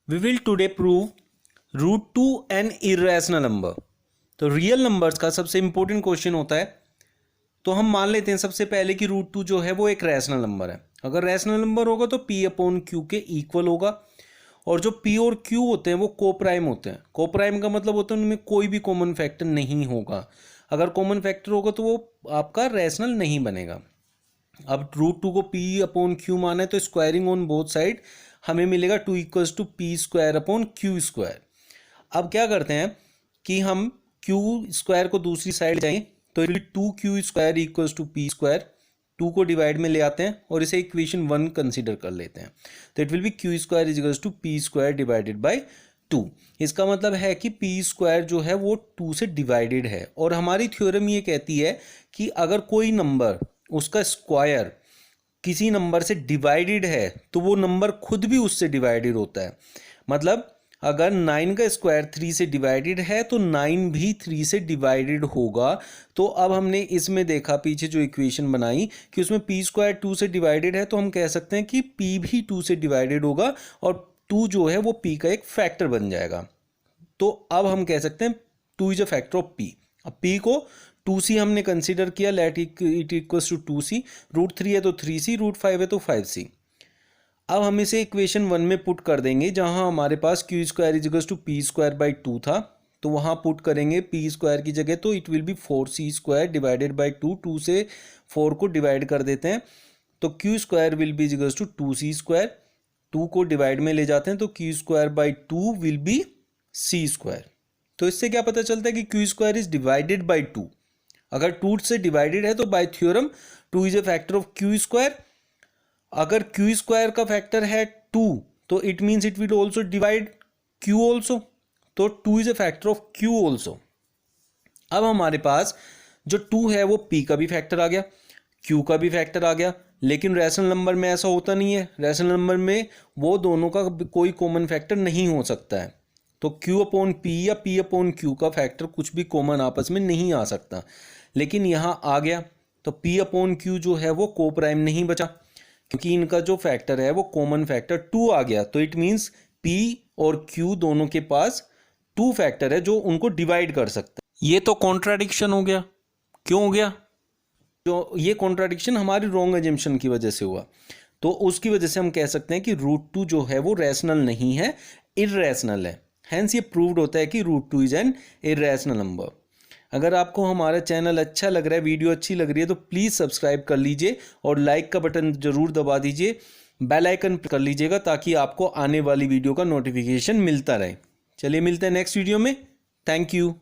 We will today prove root 2 an irrational number। तो real numbers का सबसे important question होता है। तो हम मान लेते हैं सबसे पहले कि रूट 2 जो है वो एक रैशनल नंबर है। अगर रैशनल नंबर होगा तो p अपॉन क्यू के इक्वल होगा। और जो p और q होते हैं वो कोप्राइम होते हैं। कोप्राइम का मतलब होता है उनमें कोई भी कॉमन फैक्टर नहीं होगा। अगर कॉमन फैक्टर होगा तो वो आपका रैशनल नहीं बनेगा। अब रूट 2 को p अपॉन क्यू माना है तो स्क्वायरिंग ऑन बोथ साइड हमें मिलेगा 2 equals to P square upon q square. अब क्या करते हैं कि हम क्यू स्क्वायर को दूसरी साइड जाएंगे तो it will 2q square equals to P square. 2 को डिवाइड में ले आते हैं और इसे इक्वेशन 1 कंसीडर कर लेते हैं। तो it will be q square equals to P square divided by 2। इसका मतलब है कि पी स्क्वायर जो है वो 2 से डिवाइडेड है। और हमारी थ्योरम ये कहती है कि अगर कोई नंबर उसका स्क्वायर किसी नंबर से डिवाइडेड है तो वो नंबर खुद भी उससे डिवाइडेड होता है। मतलब अगर 9 का स्क्वायर 3 से डिवाइडेड है तो 9 भी 3 से डिवाइडेड होगा। तो अब हमने इसमें देखा पीछे जो इक्वेशन बनाई कि उसमें पी स्क्वायर 2 से डिवाइडेड है तो हम कह सकते हैं कि पी भी 2 से डिवाइडेड होगा और 2 जो है वो पी का एक फैक्टर बन जाएगा। तो अब हम कह सकते हैं 2 is a factor of p. अब पी को 2c हमने कंसीडर किया, let it equals to 2c। Root 3 है तो 3c, रूट 5 है तो 5c। अब हम इसे इक्वेशन 1 में पुट कर देंगे जहां हमारे पास Q square is equals to P square by 2 था। तो वहां पुट करेंगे पी स्क्वायर की जगह तो it will B 4c square divided by 2। 2 से 4 को डिवाइड कर देते हैं तो q square will be equals to 2c square. 2 को डिवाइड में ले जाते हैं तो q square by 2 will be c square. तो इससे क्या पता चलता है कि q square is divided by 2। अगर 2 से डिवाइडेड है तो by theorem 2 is a factor of q square. अगर क्यू स्क्वायर का फैक्टर है 2 तो it means it will also divide Q also. तो 2 is a factor of Q also. अब हमारे पास जो 2 है वो p का भी फैक्टर आ गया, q का भी फैक्टर आ गया। लेकिन रैशनल नंबर में ऐसा होता नहीं है। रैशनल नंबर में वो दोनों का कोई कॉमन फैक्टर नहीं हो सकता है। तो q अपॉन p या p अपॉन q का फैक्टर कुछ भी कॉमन आपस में नहीं आ सकता। लेकिन यहाँ आ गया तो p अपॉन q जो है वो कोप्राइम नहीं बचा क्योंकि इनका जो फैक्टर है वो कॉमन फैक्टर 2 आ गया। तो इट मीन्स p और q दोनों के पास 2 फैक्टर है जो उनको डिवाइड कर सकता है। ये तो कॉन्ट्राडिक्शन हो गया। क्यों हो गया? जो ये कॉन्ट्राडिक्शन हमारी रॉन्ग एजम्पशन की वजह से हुआ। तो उसकी वजह से हम कह सकते हैं कि रूट 2 जो है वो रैशनल नहीं है, इररैशनल है। हेंस ये प्रूव्ड होता है कि root 2 is an irrational number. अगर आपको हमारा चैनल अच्छा लग रहा है, वीडियो अच्छी लग रही है तो प्लीज़ सब्सक्राइब कर लीजिए और लाइक का बटन ज़रूर दबा दीजिए, बेल आइकन कर लीजिएगा ताकि आपको आने वाली वीडियो का नोटिफिकेशन मिलता रहे। चलिए मिलते हैं नेक्स्ट वीडियो में। Thank you.